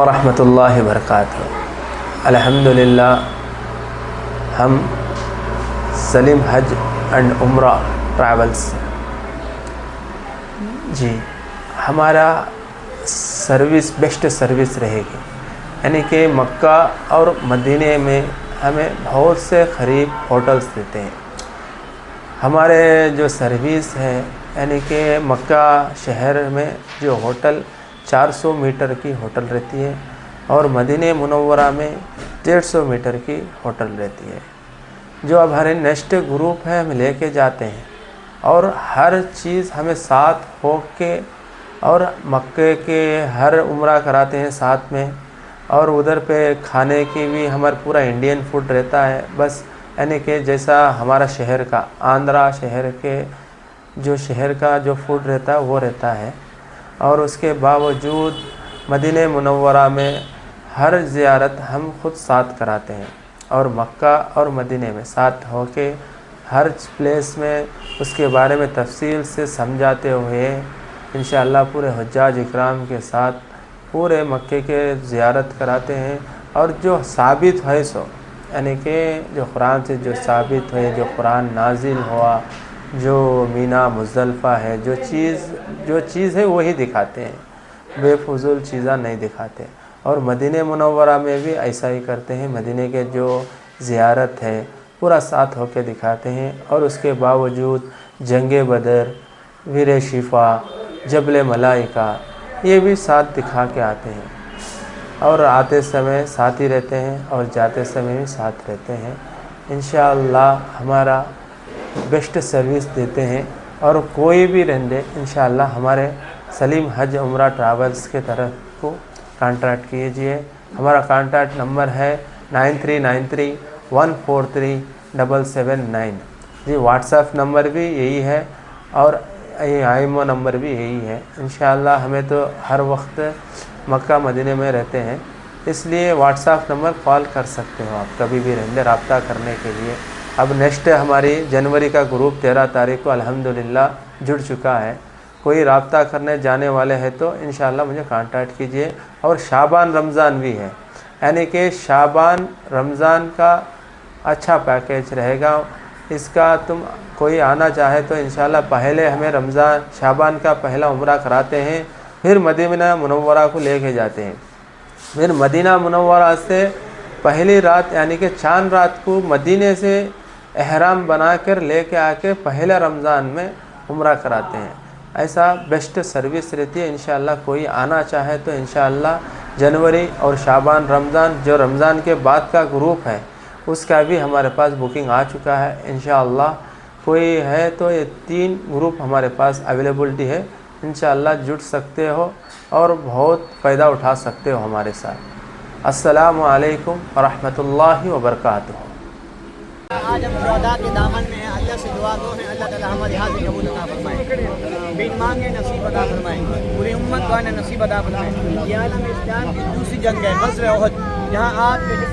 ورحمۃ اللہ وبرکاتہ۔ الحمدللہ ہم سلیم حج اینڈ عمرہ ٹریولز جی ہمارا سروس بیسٹ سروس رہے گی، یعنی کہ مکہ اور مدینے میں ہمیں بہت سے قریب ہوٹلز دیتے ہیں۔ ہمارے جو سروس ہے یعنی کہ مکہ شہر میں جو ہوٹل 400 میٹر کی ہوٹل رہتی ہے اور مدینہ منورہ میں 150 میٹر کی ہوٹل رہتی ہے، جو اب ہمارے نیکسٹ گروپ ہے ہم لے کے جاتے ہیں اور ہر چیز ہمیں ساتھ ہو کے اور مکے کے ہر عمرہ کراتے ہیں ساتھ میں، اور ادھر پہ کھانے کی بھی ہمارا پورا انڈین فوڈ رہتا ہے، بس یعنی کہ جیسا ہمارا شہر کا آندھرا شہر کے جو شہر کا جو فوڈ رہتا ہے وہ رہتا ہے۔ اور اس کے باوجود مدینہ منورہ میں ہر زیارت ہم خود ساتھ کراتے ہیں اور مکہ اور مدینہ میں ساتھ ہو کے ہر پلیس میں اس کے بارے میں تفصیل سے سمجھاتے ہوئے انشاءاللہ پورے حجاج اکرام کے ساتھ پورے مکے کے زیارت کراتے ہیں، اور جو ثابت ہے سو یعنی کہ جو قرآن سے جو ثابت ہے، جو قرآن نازل ہوا، جو مینا مزدلفہ ہے، جو چیز ہے وہی دکھاتے ہیں، بے فضول چیزاں نہیں دکھاتے۔ اور مدینہ منورہ میں بھی ایسا ہی کرتے ہیں، مدینہ کے جو زیارت ہے پورا ساتھ ہو کے دکھاتے ہیں، اور اس کے باوجود جنگ بدر، ویر شفا، جبل ملائکہ یہ بھی ساتھ دکھا کے آتے ہیں، اور آتے سمے ساتھ ہی رہتے ہیں اور جاتے سمے بھی ساتھ رہتے ہیں۔ انشاءاللہ ہمارا بیسٹ سروس دیتے ہیں، اور کوئی بھی رہندے انشاءاللہ ہمارے سلیم حج عمرہ ٹریولز کے طرف کو کانٹیکٹ کیجئے۔ ہمارا کانٹیکٹ نمبر ہے 9393143779 جی، واٹس ایپ نمبر بھی یہی ہے اور IMO نمبر بھی یہی ہے۔ انشاءاللہ ہمیں تو ہر وقت مکہ مدینہ میں رہتے ہیں، اس لیے واٹس ایپ نمبر کال کر سکتے ہو آپ کبھی بھی رہندے رابطہ کرنے کے لیے۔ اب نیکسٹ ہماری جنوری کا گروپ 13 تاریخ کو الحمدللہ جڑ چکا ہے، کوئی رابطہ کرنے جانے والے ہیں تو انشاءاللہ مجھے کانٹیکٹ کیجئے۔ اور شعبان رمضان بھی ہے، یعنی کہ شعبان رمضان کا اچھا پیکیج رہے گا، اس کا تم کوئی آنا چاہے تو انشاءاللہ پہلے ہمیں رمضان شعبان کا پہلا عمرہ کراتے ہیں، پھر مدینہ منورہ کو لے کے جاتے ہیں، پھر مدینہ منورہ سے پہلی رات یعنی کہ چاند رات کو مدینے سے احرام بنا کر لے کے آ کے پہلے رمضان میں عمرہ کراتے ہیں۔ ایسا بیسٹ سروس رہتی ہے، انشاءاللہ کوئی آنا چاہے تو انشاءاللہ جنوری اور شعبان رمضان جو رمضان کے بعد کا گروپ ہے اس کا بھی ہمارے پاس بکنگ آ چکا ہے۔ انشاءاللہ کوئی ہے تو یہ 3 گروپ ہمارے پاس اویلیبلٹی ہے، انشاءاللہ جڑ سکتے ہو اور بہت فائدہ اٹھا سکتے ہو ہمارے ساتھ۔ السلام علیکم ورحمۃ اللہ وبرکاتہ۔ آج ہم شہداء کے دامن میں ہیں، اللہ سے دعا گو ہیں اللہ تعالی ہماری حاضری قبول عطا فرمائے، بن مانگے نصیب عطا فرمائے، پوری امت کو نصیب عطا فرمائے۔ یہ عالم اسلام کی دوسری جنگ ہے، غزوہ احد، جہاں آپ کے جس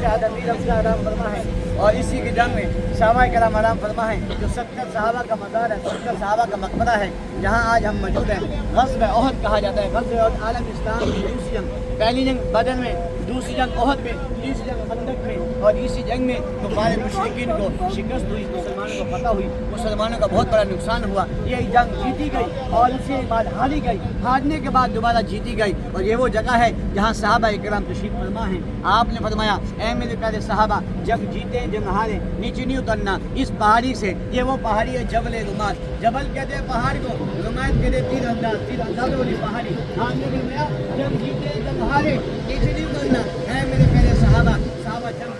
سے آرام فرما ہے، اور اسی کی جنگ میں صحابہ کرام آرام فرما ہے، جو 70 صحابہ کا مزار ہے، 70 صحابہ کا مقبرہ ہے، جہاں آج ہم موجود ہیں۔ غزوہ احد کہا جاتا ہے، غزوہ احد عالم اسلام کی دوسری جنگ، پہلی جنگ بدر میں، دوسری جنگ احد میں، تیسری جنگ خندق میں، اور اسی جنگ میں کفار مشرکین کو شکست ہوئی، مسلمانوں کو فتح ہوئی، مسلمانوں کا بہت بڑا نقصان ہوا۔ یہ جنگ جیتی گئی اور اس کے بعد ہاری گئی، ہارنے کے بعد دوبارہ جیتی گئی، اور یہ وہ جگہ ہے جہاں صحابہ کرام تشریف فرما ہیں۔ آپ نے فرمایا اے میرے پیارے صحابہ، جب جیتے جب ہارے نیچے نہیں اترنا اس پہاڑی سے، یہ وہ پہاڑی ہے جبل رمات، جبل کہتے ہیں پہاڑ کو، رمات کہتے ہیں تیر انداز والی پہاڑی۔ آپ نے فرمایا جب جیتے جب ہارے نیچے نہیں اترنا۔ اے میرے پیارے صحابہ جنگ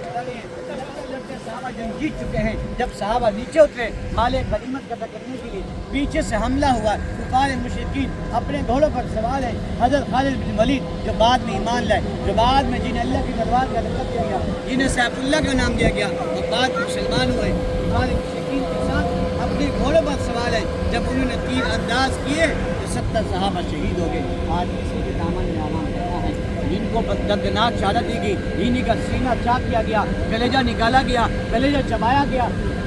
صحابہ جنگ جیت چکے ہیں، جب صحابہ نیچے اترے مال غنیمت قطع کرنے کے لیے، پیچھے سے حملہ ہوا، کفار مشرکین اپنے گھوڑوں پر سوار ہیں، حضرت خالد بن ولید جو بعد میں ایمان لائے، جو بعد میں جنہیں اللہ کی تلوار کا لقب دیا گیا، جنہیں سیف اللہ کا نام دیا گیا، اور بعد میں مسلمان ہوئے، کفار مشرکین کے ساتھ اپنے گھوڑوں پر سوار ہیں، جب انہوں نے تیر انداز کیے تو 70 صحابہ شہید ہو گئے۔ آج کسی کے دامن میں آرام کرتا ہے، جن کو دردناک شہادت دی گئی، انہی کا سینہ چاک کیا گیا، کلیجہ نکالا گیا، کلیجہ چبایا گیا،